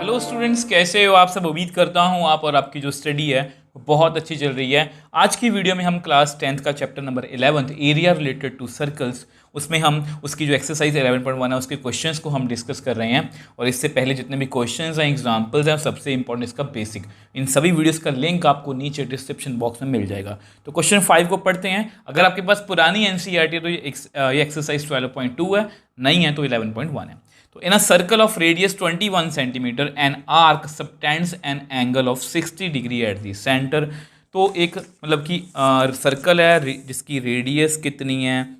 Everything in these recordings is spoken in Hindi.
हेलो स्टूडेंट्स, कैसे हो आप सब। उम्मीद करता हूँ आप और आपकी जो स्टडी है वो बहुत अच्छी चल रही है। आज की वीडियो में हम क्लास 10th का chapter number 11 area related to circles, उसमें हम उसकी जो एक्सरसाइज 11.1 है उसके क्वेश्चंस को हम डिस्कस कर रहे हैं। और इससे पहले जितने भी क्वेश्चंस हैं, एग्जांपल्स हैं, सबसे इंपॉर्टेंट इसका बेसिक, इन सभी वीडियोस का लिंक आपको नीचे डिस्क्रिप्शन बॉक्स में मिल जाएगा। तो क्वेश्चन 5 को पढ़ते हैं। अगर आपके पास पुरानी एनसीईआरटी है तो ये एक्सरसाइज 12.2 है, नहीं है तो 11.1 है। तो in a circle of radius 21 centimeter an arc subtends an angle of 60 degree at the center। तो एक मतलब कि सर्कल है जिसकी रेडियस कितनी है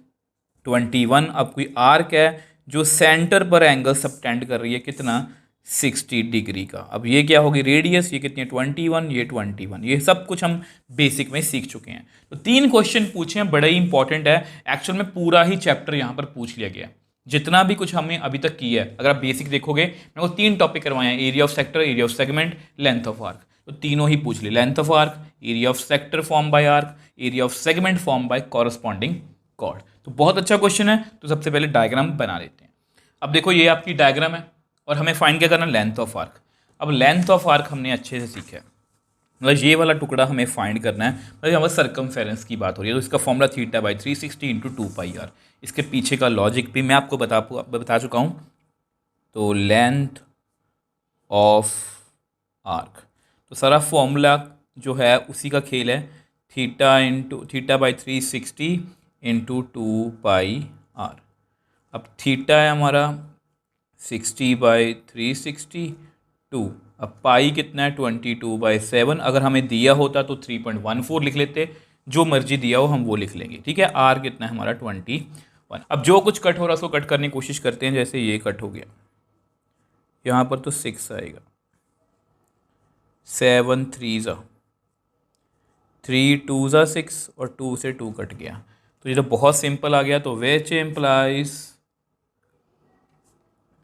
21। अब कोई आर्क है जो सेंटर पर एंगल सबटेंड कर रही है कितना 60 डिग्री का। अब ये क्या होगी रेडियस, ये कितनी है 21, ये 21। ये सब कुछ हम बेसिक में सीख चुके हैं। तो 3 क्वेश्चन पूछे हैं, बड़े ही इंपॉर्टेंट है। एक्चुअल में पूरा ही चैप्टर यहाँ पर पूछ लिया गया है, जितना भी कुछ हमने अभी तक किया है। अगर आप बेसिक देखोगे, मेरे को 3 टॉपिक करवाए हैं, area of sector, area of segment, length of arc. तो तीनों ही पूछ लिए, length of arc, area of sector form by arc, area of segment form by corresponding chord. तो बहुत अच्छा क्वेश्चन है। तो सबसे पहले डायग्राम बना लेते हैं। अब देखो ये आपकी डायग्राम है और हमें फाइंड क्या करना, लेंथ ऑफ आर्क। अब लेंथ ऑफ आर्क हमने अच्छे से सीखा है, मतलब ये वाला टुकड़ा हमें फाइंड करना है। मतलब यहाँ पर सर्कमफेरेंस की बात हो रही है, तो इसका फॉर्मूला θ/360 इंटू 2πr। इसके पीछे का लॉजिक भी मैं आपको बता चुका हूँ। तो लेंथ ऑफ आर्क, तो सारा फॉर्मूला जो है उसी का खेल है, θ/360 इंटू 2πr। अब थीटा है हमारा 60/360 2, अब पाई कितना है 22/7। अगर हमें दिया होता तो 3.14 लिख लेते, जो मर्जी दिया हो हम वो लिख लेंगे, ठीक है। आर कितना है हमारा 21। अब जो कुछ कट हो रहा है उसको कट करने की कोशिश करते हैं। जैसे ये कट हो गया, यहाँ पर तो 6 आएगा, 7 3 ज़ा 3 2 ज़ा 6 और 2 से 2 कट गया। तो ये तो बहुत सिंपल आ गया। तो which implies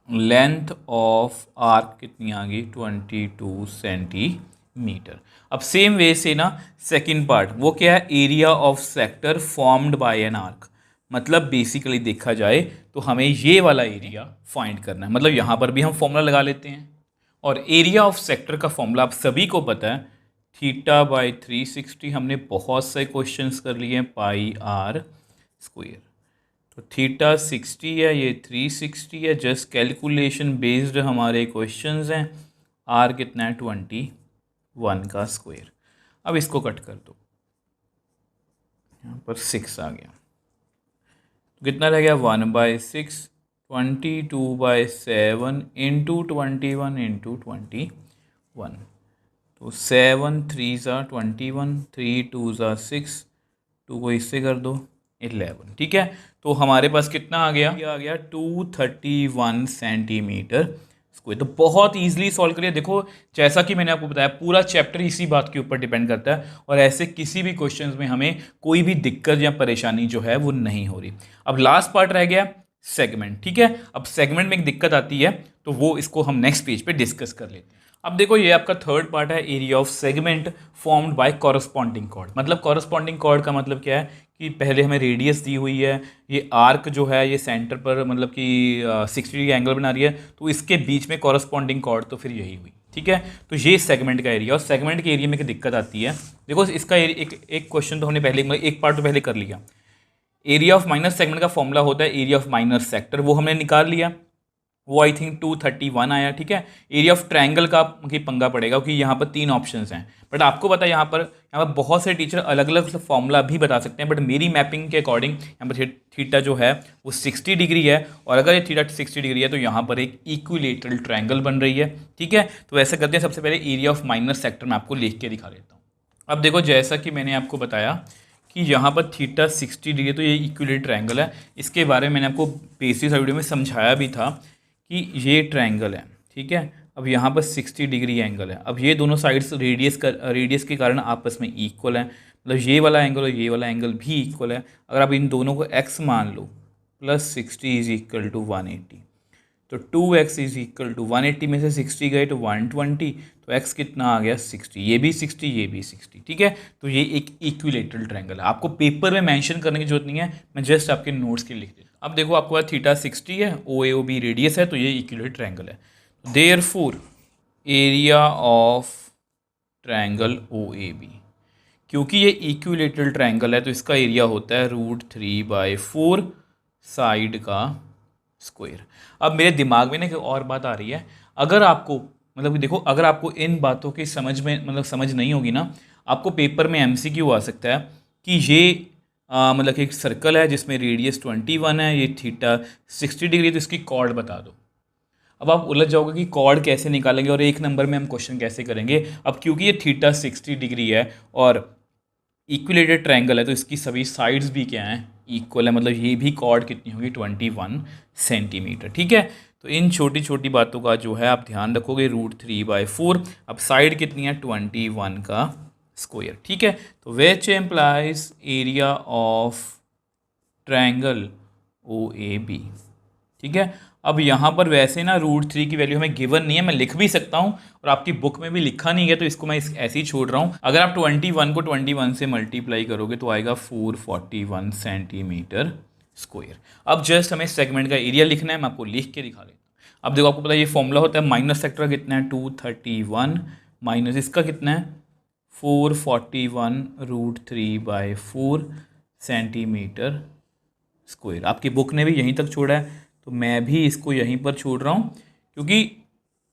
length of arc कितनी आ गई 22 सेंटीमीटर। अब सेम वे से ना सेकंड पार्ट, वो क्या है, area of sector formed by an arc. मतलब बेसिकली देखा जाए तो हमें ये वाला एरिया फाइंड करना है। मतलब यहाँ पर भी हम फॉर्मूला लगा लेते हैं। और एरिया ऑफ सेक्टर का फॉर्मूला आप सभी को पता है, θ/360। हमने बहुत से क्वेश्चंस कर लिए हैं, πr²। तो थीटा 60 है, ये 360 है। जस्ट कैलकुलेशन बेस्ड हमारे क्वेश्चंस हैं। आर कितना है 21 का स्क्वायर। अब इसको कट कर दो, यहाँ पर 6 आ गया, तो कितना रह गया 1/6, 22/7 इंटू 21 इंटू 21। तो 7 3 ज़ा 21, 3 2 ज़ा 6, 2 को इससे कर दो 11, ठीक है। तो हमारे पास कितना आ गया 231 सेंटीमीटर स्क्वायर। तो बहुत इजीली सॉल्व करिए। देखो जैसा कि मैंने आपको बताया, पूरा चैप्टर इसी बात के ऊपर डिपेंड करता है और ऐसे किसी भी क्वेश्चंस में हमें कोई भी दिक्कत या परेशानी जो है वो नहीं हो रही। अब लास्ट पार्ट रह गया सेगमेंट, ठीक है। अब सेगमेंट में एक दिक्कत आती है, तो वो इसको हम नेक्स्ट पेज पे डिस्कस कर लेते हैं। अब देखो ये आपका थर्ड पार्ट है, area of segment formed by corresponding chord. मतलब कॉरस्पॉन्डिंग कॉर्ड का मतलब क्या है कि पहले हमें रेडियस दी हुई है, ये आर्क जो है ये सेंटर पर मतलब कि 60 डिग्री एंगल बना रही है, तो इसके बीच में कॉरस्पॉन्डिंग कॉर्ड तो फिर यही हुई, ठीक है। तो ये सेगमेंट का एरिया। और सेगमेंट के एरिया में क्या दिक्कत आती है, देखो इसका एक क्वेश्चन तो हमने पहले, मतलब एक पार्ट तो पहले कर लिया। एरिया ऑफ माइनर सेगमेंट का फॉर्मूला होता है एरिया ऑफ माइनर सेक्टर, वो हमने निकाल लिया, वो आई थिंक 231 आया, ठीक है। एरिया ऑफ ट्रायंगल का की पंगा पड़ेगा क्योंकि यहाँ पर 3 ऑप्शंस हैं। बट आपको पता है यहाँ पर बहुत से टीचर अलग अलग फॉर्मूला भी बता सकते हैं, बट मेरी मैपिंग के अकॉर्डिंग यहाँ पर थीटा जो है वो 60 डिग्री है। और अगर ये थीटा 60 डिग्री है तो यहाँ पर एक इक्विलेटरल ट्रायंगल बन रही है, ठीक है। तो ऐसा करते हैं, सबसे पहले एरिया ऑफ माइनर सेक्टर मैं आपको लिख के दिखा देता हूँ। अब देखो जैसा कि मैंने आपको बताया कि यहाँ पर थीटा 60 डिग्री, तो ये इक्विलेटरल ट्रायंगल है। इसके बारे में मैंने आपको बेसिक वीडियो में समझाया भी था कि ये ट्रायंगल है, ठीक है। अब यहाँ पर 60 डिग्री एंगल है। अब ये दोनों साइड्स रेडियस के कारण आपस में इक्वल है, मतलब ये वाला एंगल और ये वाला एंगल भी इक्वल है। अगर आप इन दोनों को x मान लो, प्लस 60 इज इक्वल टू 180, तो 2x इज इक्वल टू 180 में से 60 गए तो 120, तो x कितना आ गया 60, ये भी 60, ये भी 60, ठीक है। तो ये एक इक्विलेटरल ट्रायंगल है। आपको पेपर में मेंशन करने की जरूरत नहीं है, मैं जस्ट आपके नोट्स के लिख देता हूँ। अब देखो आपको थीटा 60 है, OAOB रेडियस है, तो ये इक्विलेटरल ट्रायंगल है। Therefore area of triangle OAB। क्योंकि ये इक्विलेटरल ट्रायंगल है तो इसका एरिया होता है √3/4 साइड का स्क्वायर। अब मेरे दिमाग में ना एक और बात आ रही है, अगर आपको मतलब कि देखो, अगर आपको इन बातों की समझ में मतलब समझ नहीं होगी ना, आपको पेपर में MCQ आ सकता है कि ये मतलब कि एक सर्कल है जिसमें रेडियस 21 है, ये थीटा 60 डिग्री, तो इसकी कॉर्ड बता दो। अब आप उलझ जाओगे कि कॉर्ड कैसे निकालेंगे और एक नंबर में हम क्वेश्चन कैसे करेंगे। अब क्योंकि ये थीटा 60 डिग्री है और इक्विलेटरल ट्रायंगल है तो इसकी सभी साइड्स भी क्या हैं, इक्वल है, मतलब ये भी कॉर्ड कितनी होगी 21 सेंटीमीटर। ठीक है, तो इन छोटी छोटी बातों का जो है आप ध्यान रखोगे। √3/4, अब साइड कितनी है 21 का स्क्वायर। ठीक है, तो which implies area of triangle OAB। ठीक है, अब यहाँ पर वैसे ना √3 की वैल्यू हमें गिवन नहीं है, मैं लिख भी सकता हूँ और आपकी बुक में भी लिखा नहीं है तो इसको मैं ऐसे ही छोड़ रहा हूँ। अगर आप 21 को 21 से मल्टीप्लाई करोगे तो आएगा 441 सेंटीमीटर स्क्वायर। अब जस्ट हमें सेगमेंट का एरिया लिखना है, मैं आपको लिख के दिखा देता हूँ। अब देखो, आपको पता है ये फॉर्मूला होता है, माइनस सेक्टर कितना है 231 माइनस इसका कितना है 441 √3/4 सेंटीमीटर स्क्वायर। आपकी बुक ने भी यहीं तक छोड़ा है तो मैं भी इसको यहीं पर छोड़ रहा हूँ, क्योंकि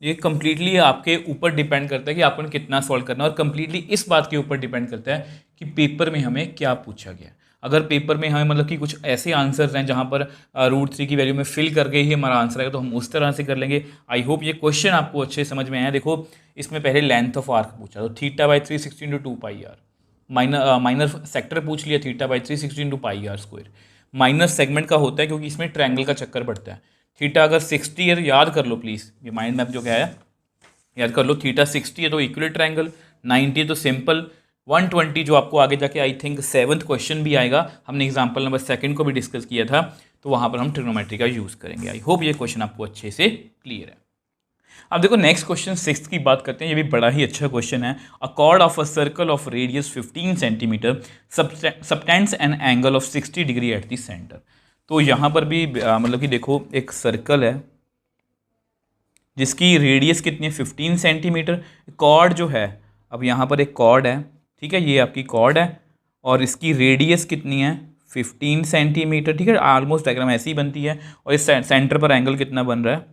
ये कम्प्लीटली आपके ऊपर डिपेंड करता है कि आपको कितना सॉल्व करना है, और कम्प्लीटली इस बात के ऊपर डिपेंड करता है कि पेपर में हमें क्या पूछा गया। अगर पेपर में हमें मतलब कि कुछ ऐसे आंसर्स हैं जहाँ पर √3 की वैल्यू में फिल करके ही हमारा आंसर आएगा तो हम उस तरह से कर लेंगे। आई होप ये क्वेश्चन आपको अच्छे समझ में आया। देखो, इसमें पहले लेंथ ऑफ आर्क पूछा तो θ/360 × 2πr, माइनर सेक्टर पूछ लिया θ/360 × πr²। माइनस सेगमेंट का होता है क्योंकि इसमें ट्रायंगल का चक्कर पड़ता है। थीटा अगर 60 है तो याद कर लो प्लीज़, ये माइंड मैप जो क्या है याद कर लो। थीटा 60 है तो इक्वल ट्रायंगल, 90 है तो सिंपल, 120 जो आपको आगे जाके आई थिंक 7th क्वेश्चन भी आएगा, हमने एग्जाम्पल नंबर 2 को भी डिस्कस किया था, तो वहाँ पर हम ट्रिग्नोमेट्री का यूज़ करेंगे। आई होप ये क्वेश्चन आपको अच्छे से क्लियर है। अब देखो नेक्स्ट क्वेश्चन 6 की बात करते हैं, ये भी बड़ा ही अच्छा क्वेश्चन है। अ cord of a circle of radius 15 centimetre subtends an angle of 60 degree at the centre. तो यहाँ पर भी मतलब कि देखो, एक सर्कल है जिसकी रेडियस कितनी है 15 सेंटीमीटर। कॉर्ड जो है, अब यहाँ पर एक कॉर्ड है, ठीक है, ये आपकी कॉर्ड है और इसकी रेडियस कितनी है 15 सेंटीमीटर। ठीक है, ऑलमोस्ट डायग्राम ऐसी ही बनती है और इस सेंटर पर एंगल कितना बन रहा है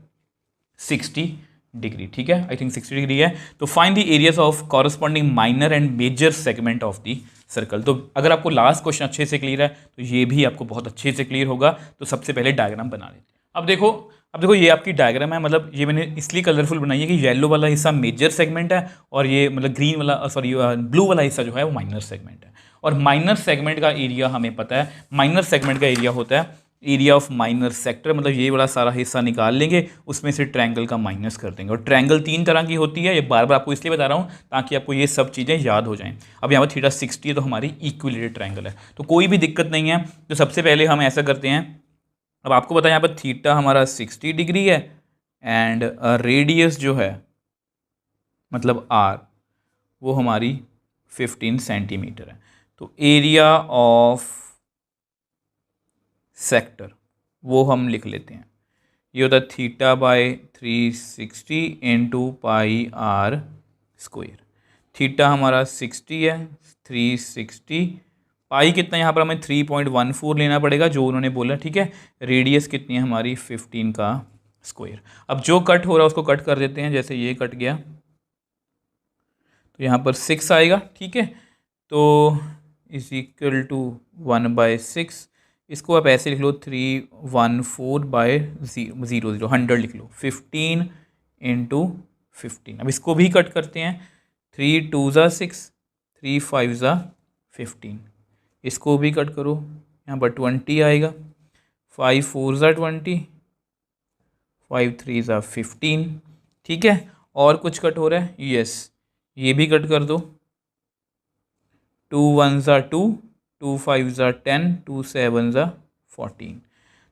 60 डिग्री। ठीक है, आई थिंक 60 डिग्री है। तो find the areas of corresponding minor and major segment of the circle. तो अगर आपको लास्ट क्वेश्चन अच्छे से क्लियर है तो ये भी आपको बहुत अच्छे से क्लियर होगा। तो सबसे पहले डायग्राम बना लेते हैं। अब देखो ये आपकी डायग्राम है, मतलब ये मैंने इसलिए कलरफुल बनाई है कि येलो वाला हिस्सा मेजर सेगमेंट है और ये मतलब ग्रीन वाला सॉरी ब्लू वाला हिस्सा जो है वो माइनर सेगमेंट है। और माइनर सेगमेंट का एरिया हमें पता है, माइनर सेगमेंट का एरिया होता है एरिया ऑफ माइनर सेक्टर, मतलब ये वाला सारा हिस्सा निकाल लेंगे, उसमें से ट्रायंगल का माइनस कर देंगे। और ट्रायंगल 3 तरह की होती है, ये बार बार आपको इसलिए बता रहा हूँ ताकि आपको ये सब चीज़ें याद हो जाएं। अब यहाँ पर थीटा 60 है तो हमारी इक्विलेटरल ट्रायंगल है, तो कोई भी दिक्कत नहीं है। तो सबसे पहले हम ऐसा करते हैं, अब आपको पता है यहाँ पर थीटा हमारा 60 डिग्री है एंड रेडियस जो है मतलब r वो हमारी 15 सेंटीमीटर है। तो एरिया ऑफ सेक्टर वो हम लिख लेते हैं, ये होता है θ/360 × πr²। थीटा हमारा 60 है, 360, पाई कितना यहाँ पर हमें 3.14 लेना पड़ेगा जो उन्होंने बोला। ठीक है, रेडियस कितनी है हमारी 15 का स्क्वायर। अब जो कट हो रहा है उसको कट कर देते हैं, जैसे ये कट गया तो यहाँ पर 6 आएगा। ठीक है, तो इज इक्वल टू 1/6, इसको आप ऐसे लिख लो 314/0 100 लिख लो, 15 × 15। अब इसको भी कट करते हैं, 3 2 ज़ा 6, 3 5 ज़ा 15, इसको भी कट करो, यहाँ पर 20 आएगा, 5 4 ज़ा 20, 5 3 ज़ा 15। ठीक है, और कुछ कट हो रहा है, यस, ये भी कट कर दो, 2 1 ज़ा 2, 2 5 ज़ा 10, 2 7 ज़ा 14।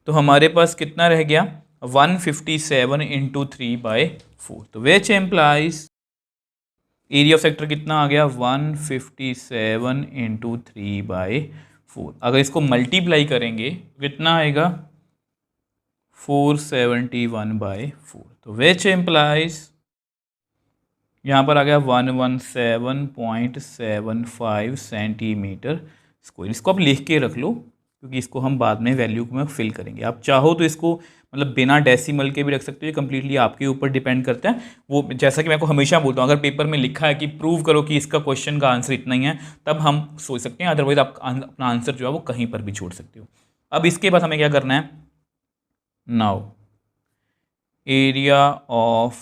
तो हमारे पास कितना रह गया 157 × 3/4। तो which implies area of sector कितना आ गया 157 × 3/4। अगर इसको मल्टीप्लाई करेंगे कितना आएगा 471/4। तो विच एम्प्लाइज यहाँ पर आ गया 117.75 सेंटीमीटर स्क्वायर। इसको आप लिख के रख लो क्योंकि इसको हम बाद में वैल्यू में फिल करेंगे। आप चाहो तो इसको मतलब बिना डेसिमल के भी रख सकते हो, कंप्लीटली आपके ऊपर डिपेंड करता है। वो जैसा कि मैं आपको हमेशा बोलता हूँ, अगर पेपर में लिखा है कि प्रूव करो कि इसका क्वेश्चन का आंसर इतना ही है, तब हम सोच सकते हैं, अदरवाइज आप अपना आंसर जो है वो कहीं पर भी छोड़ सकते हो। अब इसके बाद हमें क्या करना है, now area of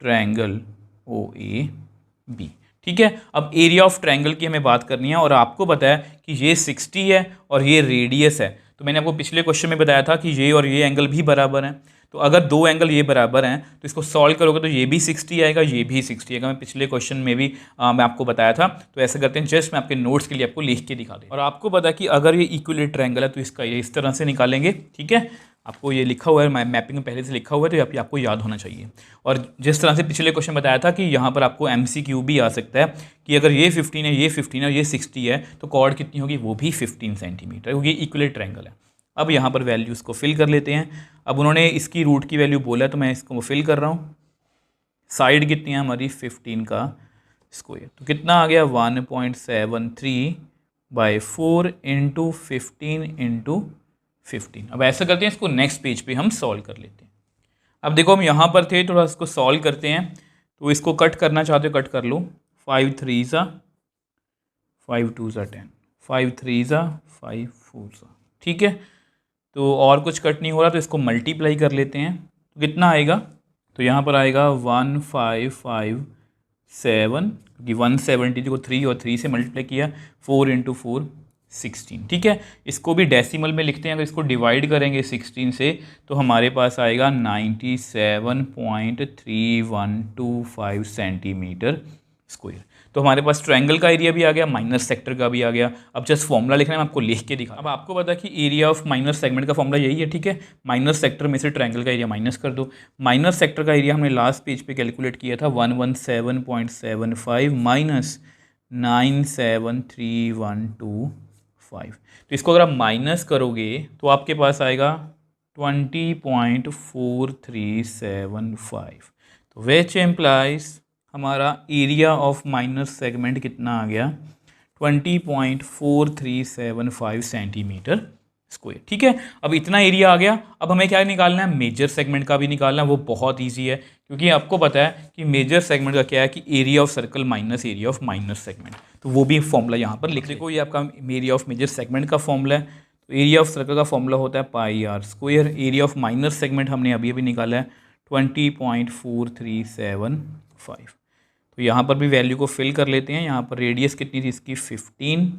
triangle OAB, ठीक है। अब एरिया ऑफ ट्रायंगल की हमें बात करनी है, और आपको पता है कि ये 60 है और ये रेडियस है। तो मैंने आपको पिछले क्वेश्चन में बताया था कि ये और ये एंगल भी बराबर हैं। तो अगर दो एंगल ये बराबर हैं तो इसको सॉल्व करोगे तो ये भी 60 आएगा, ये भी 60 आएगा। मैं पिछले क्वेश्चन में भी मैं आपको बताया था। तो ऐसा करते हैं, जस्ट मैं आपके नोट्स के लिए आपको लिख के दिखा दूँ। और आपको पता है कि अगर ये इक्विलेटरल ट्रायंगल है तो इसका ये इस तरह से निकालेंगे, ठीक है। आपको ये लिखा हुआ है, मैपिंग में पहले से लिखा हुआ है, तो ये आपको याद होना चाहिए। और जिस तरह से पिछले क्वेश्चन बताया था कि यहाँ पर आपको MCQ भी आ सकता है कि अगर ये 15 है, ये 15 है और ये 60 है तो कॉर्ड कितनी होगी, वो भी 15 सेंटीमीटर, क्योंकि इक्विलेटरल ट्रायंगल है। अब यहाँ पर वैल्यूज़ को फिल कर लेते हैं। अब उन्होंने इसकी रूट की वैल्यू बोला है तो मैं इसको फिल कर रहा हूँ। साइड कितनी है हमारी, 15 का स्क्वायर, तो कितना आ गया 1.73/4 इंटू 15 इंटू 15। अब ऐसा करते हैं, इसको नेक्स्ट पेज पे हम सॉल्व कर लेते हैं। अब देखो हम यहाँ पर थे, थोड़ा इसको सॉल्व करते हैं। तो इसको कट करना चाहते हो कट कर लो। 5 3 ज़ा 5 2 ज़ा 10, 5 3 ज़ा 5 4 ज़ा, ठीक है। तो और कुछ कट नहीं हो रहा तो इसको मल्टीप्लाई कर लेते हैं। तो कितना आएगा, तो यहाँ पर आएगा 1557, क्योंकि 170 को 3 और 3 से मल्टीप्लाई किया, 4 इंटू 4 16, ठीक है। इसको भी डेसिमल में लिखते हैं। अगर इसको डिवाइड करेंगे 16 से तो हमारे पास आएगा 97.3125 सेंटीमीटर स्क्वायर। तो हमारे पास ट्रायंगल का एरिया भी आ गया, माइनस सेक्टर का भी आ गया। अब जस्ट फॉर्मूला लिखना है, मैं आपको लिख के दिखा। अब आपको पता है कि एरिया ऑफ माइनस सेगमेंट का फॉर्मूला यही है, ठीक है। माइनस सेक्टर में से ट्रायंगल का एरिया माइनस कर दो। माइनस सेक्टर का एरिया हमने लास्ट पेज पे कैलकुलेट किया था 117.75 माइनस 973125। तो इसको अगर आप माइनस करोगे तो आपके पास आएगा 20.4375। तो विच एम्प्लाइज हमारा एरिया ऑफ माइनस सेगमेंट कितना आ गया, 20.4375 सेंटीमीटर स्क्वायर, ठीक है। अब इतना एरिया आ गया। अब हमें क्या निकालना है, मेजर सेगमेंट का भी निकालना है। वो बहुत इजी है, क्योंकि आपको पता है कि मेजर सेगमेंट का क्या है कि area of circle minus area of minus segment. तो वो भी फॉर्मूला यहाँ पर लिख देखो, ये आपका एरिया ऑफ मेजर सेगमेंट का फॉर्मूला है। तो एरिया ऑफ सर्कल का फॉर्मूला होता है πr²। Area of minus segment हमने अभी अभी निकाला है 20.4375। तो यहाँ पर भी वैल्यू को फिल कर लेते हैं। यहाँ पर रेडियस कितनी थी इसकी, 15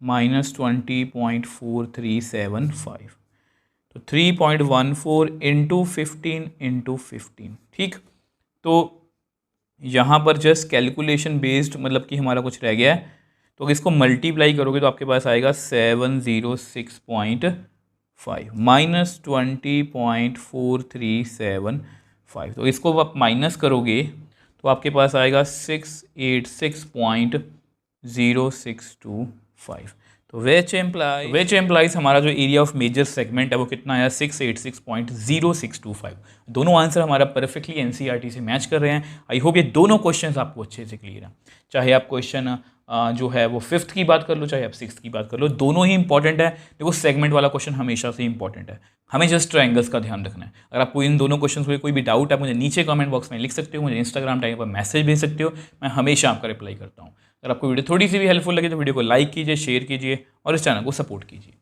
माइनस 20.4375, तो 3.14 इंटू 15 इंटू 15, ठीक। तो यहाँ पर जस्ट कैलकुलेशन बेस्ड मतलब कि हमारा कुछ रह गया है। तो अगर इसको मल्टीप्लाई करोगे तो आपके पास आएगा 706.5 माइनस 20.4375। तो इसको आप माइनस करोगे तो आपके पास आएगा 686.0625। तो विच एम्प्लाइज हमारा जो एरिया ऑफ मेजर सेगमेंट है वो कितना आया, 686.0625। दोनों आंसर हमारा परफेक्टली एनसीईआरटी से मैच कर रहे हैं। आई होप ये दोनों क्वेश्चंस आपको अच्छे से क्लियर हैं। चाहे आप क्वेश्चन जो है वो 5th की बात कर लो, चाहे आप 6th की बात कर लो, दोनों ही इंपॉर्टेंट है। देखो सेगमेंट वाला क्वेश्चन हमेशा से इंपॉर्टेंट है, हमें जस्ट ट्रायंगल्स का ध्यान रखना है। अगर आपको इन दोनों क्वेश्चन में कोई भी डाउट है, मुझे नीचे कमेंट बॉक्स में लिख सकते हो, मुझे इंस्टाग्राम टाइम पर मैसेज भेज सकते हो, मैं हमेशा आपका रिप्लाई करता हूँ। अगर आपको वीडियो थोड़ी सी भी हेल्पफुल लगे तो वीडियो को लाइक कीजिए, शेयर कीजिए और इस चैनल को सपोर्ट कीजिए।